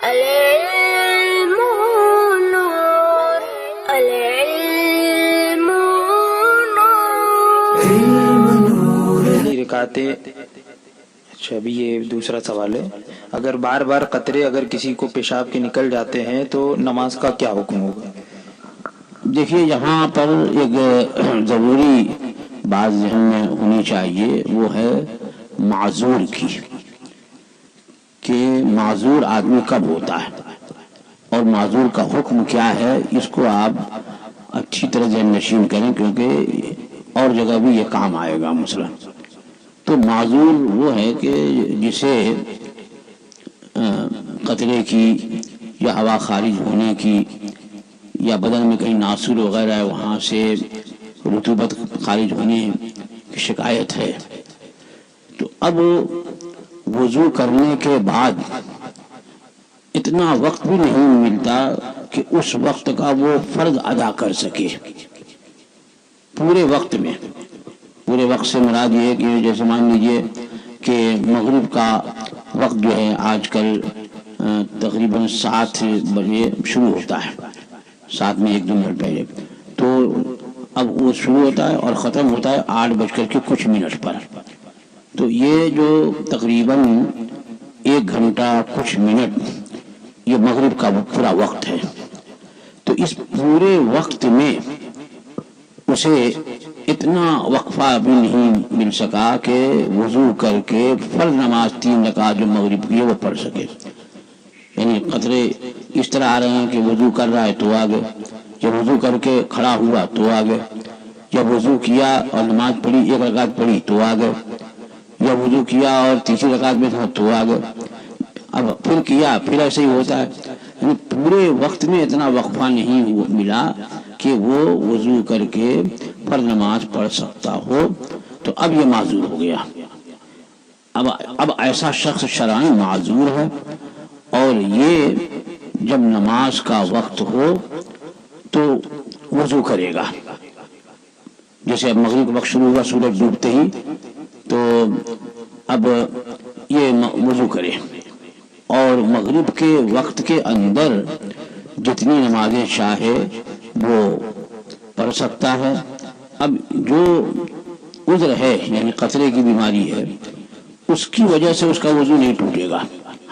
العلم نور العلم نور. رکعتیں. اچھا ابھی یہ دوسرا سوال ہے، اگر بار بار قطرے اگر کسی کو پیشاب کے نکل جاتے ہیں تو نماز کا کیا حکم ہوگا؟ دیکھیے یہاں پر ایک ضروری بات ذہن میں ہونی چاہیے، وہ ہے معذور کی، کہ معذور آدمی کب ہوتا ہے اور معذور کا حکم کیا ہے. اس کو آپ اچھی طرح ذہن نشین کریں، کیونکہ اور جگہ بھی یہ کام آئے گا مسئلہ. تو معذور وہ ہے کہ جسے قطرے کی یا ہوا خارج ہونے کی یا بدن میں کہیں ناسور وغیرہ ہے وہاں سے رطوبت خارج ہونے کی شکایت ہے. تو اب وضو کرنے کے بعد اتنا وقت بھی نہیں ملتا کہ اس وقت کا وہ فرض ادا کر سکے. پورے وقت میں، پورے وقت سے مراد یہ ہے کہ جیسے مان لیجئے کہ مغرب کا وقت جو ہے آج کل تقریباً 7 بجے شروع ہوتا ہے، 7 میں 1-2 منٹ پہلے. تو اب وہ شروع ہوتا ہے اور ختم ہوتا ہے 8 کچھ منٹ پر. تو یہ جو تقریباً 1 گھنٹہ کچھ منٹ یہ مغرب کا پورا وقت ہے. تو اس پورے وقت میں اسے اتنا وقفہ بھی نہیں مل سکا کہ وضو کر کے فرض نماز 3 رکعت جو مغرب کی ہے وہ پڑھ سکے. یعنی قطرے اس طرح آ رہے ہیں کہ وضو کر رہا ہے تو آگے، جب وضو کر کے کھڑا ہوا تو آگے، جب وضو کیا اور نماز پڑھی 1 رکعت پڑھی تو آگے، جب وضو کیا اور تیسری رکعت میں تھا تو آگے، اب پھر کیا پھر ایسے ہی ہوتا ہے. یعنی پورے وقت میں اتنا وقفہ نہیں ملا کہ وہ وضو کر کے فرض نماز پڑھ سکتا ہو. تو اب یہ معذور ہو گیا. اب ایسا شخص شرعاً معذور ہے، اور یہ جب نماز کا وقت ہو تو وضو کرے گا. جیسے اب مغرب کا وقت شروع ہوا سورج ڈوبتے ہی، تو اب یہ وضو کرے اور مغرب کے وقت کے اندر جتنی نمازیں چاہے وہ پڑھ سکتا ہے. اب جو عذر ہے یعنی قطرے کی بیماری ہے اس کی وجہ سے اس کا وضو نہیں ٹوٹے گا.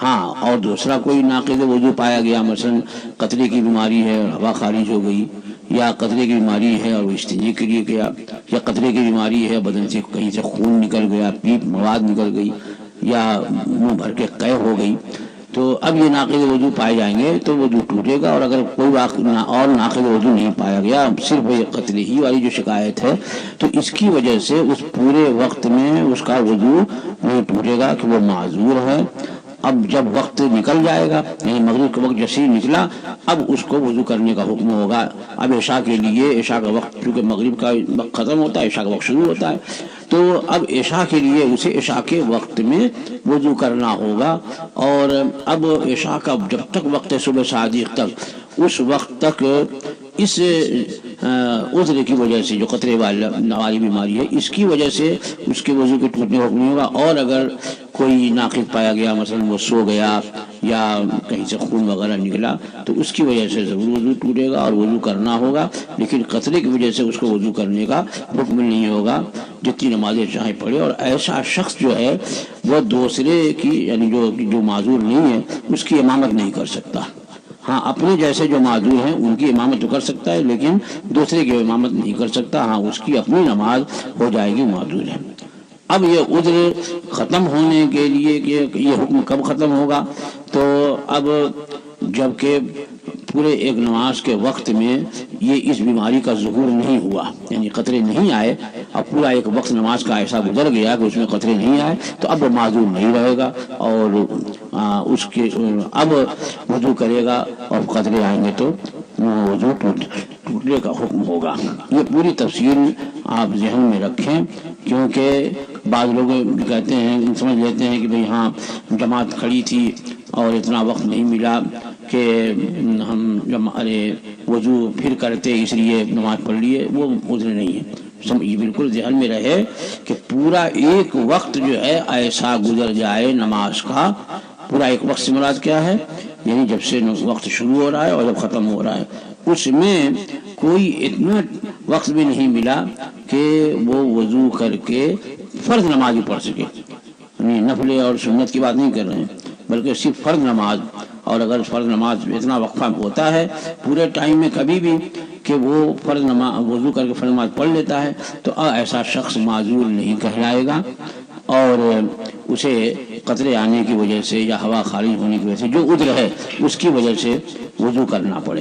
ہاں اور دوسرا کوئی ناقض وضو پایا گیا، مثلا قطرے کی بیماری ہے اور ہوا خارج ہو گئی، یا قطرے کی بیماری ہے اور وہ استنجے کے لیے گیا، یا قطرے کی بیماری ہے بدن سے کہیں سے خون نکل گیا، پیپ مواد نکل گئی، یا منہ بھر کے قے ہو گئی، تو اب یہ ناقض وضو پائے جائیں گے تو وضو ٹوٹے گا. اور اگر کوئی اور ناقض وضو نہیں پایا گیا، صرف یہ قطرے ہی والی جو شکایت ہے، تو اس کی وجہ سے اس پورے وقت میں اس کا وضو نہیں ٹوٹے گا کہ وہ معذور ہے. اب جب وقت نکل جائے گا، یعنی مغرب کا وقت جیسے ہی نکلا، اب اس کو وضو کرنے کا حکم ہوگا. اب عشاء کے لیے، عشاء کا وقت چونکہ مغرب کا وقت ختم ہوتا ہے، عشاء کا وقت شروع ہوتا ہے، تو اب عشاء کے لیے اسے عشاء کے وقت میں وضو کرنا ہوگا. اور اب عشاء کا جب تک وقت ہے صبح صادق تک، اس وقت تک اس عذر کی وجہ سے جو قطرے والی بیماری ہے اس کی وجہ سے اس کے وضو کے ٹوٹنے کا حکم نہیں ہوگا. اور اگر کوئی ناقص پایا گیا، مثلا وہ سو گیا یا کہیں سے خون وغیرہ نکلا، تو اس کی وجہ سے ضرور وضو ٹوٹے گا اور وضو کرنا ہوگا. لیکن قطرے کی وجہ سے اس کو وضو کرنے کا حکم نہیں ہوگا، جتنی نمازیں چاہے پڑھے. اور ایسا شخص جو ہے وہ دوسرے کی، یعنی جو معذور نہیں ہے، اس کی امامت نہیں کر سکتا. ہاں اپنے جیسے جو معذور ہیں ان کی امامت تو کر سکتا ہے، لیکن دوسرے کی امامت نہیں کر سکتا. ہاں اس کی اپنی نماز ہو جائے گی، معذور ہے. اب یہ عذر ختم ہونے کے لیے کہ یہ حکم کب ختم ہوگا، تو اب جب کہ پورے ایک نماز کے وقت میں یہ اس بیماری کا ظہور نہیں ہوا، یعنی قطرے نہیں آئے، اب پورا ایک وقت نماز کا ایسا گزر گیا کہ اس میں قطرے نہیں آئے، تو اب وہ معذور نہیں رہے گا اور اس کے اب وضو کرے گا، اور قطرے آئیں گے تو وضو ٹوٹنے کا حکم ہوگا. یہ پوری تفصیل آپ ذہن میں رکھیں، کیونکہ بعض لوگ کہتے ہیں، سمجھ لیتے ہیں کہ بھئی ہاں جماعت کھڑی تھی اور اتنا وقت نہیں ملا کہ ہم وضو پھر کرتے اس لیے نماز پڑھ لیے. وہ عذر نہیں ہے. یہ بالکل ذہن میں رہے کہ پورا ایک وقت جو ہے ایسا گزر جائے نماز کا، پورا ایک وقت سے مراد کیا ہے یعنی جب سے وقت شروع ہو رہا ہے اور جب ختم ہو رہا ہے، اس میں کوئی اتنا وقت بھی نہیں ملا کہ وہ وضو کر کے فرض نماز بھی پڑھ سکے. یعنی نفل اور سنت کی بات نہیں کر رہے ہیں بلکہ صرف فرض نماز. اور اگر فرض نماز میں اتنا وقفہ ہوتا ہے پورے ٹائم میں کبھی بھی کہ وہ فرض نماز وضو کر کے فرض نماز پڑھ لیتا ہے تو ایسا شخص معذور نہیں کہلائے گا، اور اسے قطرے آنے کی وجہ سے یا ہوا خارج ہونے کی وجہ سے جو عذر ہے اس کی وجہ سے وضو کرنا پڑے.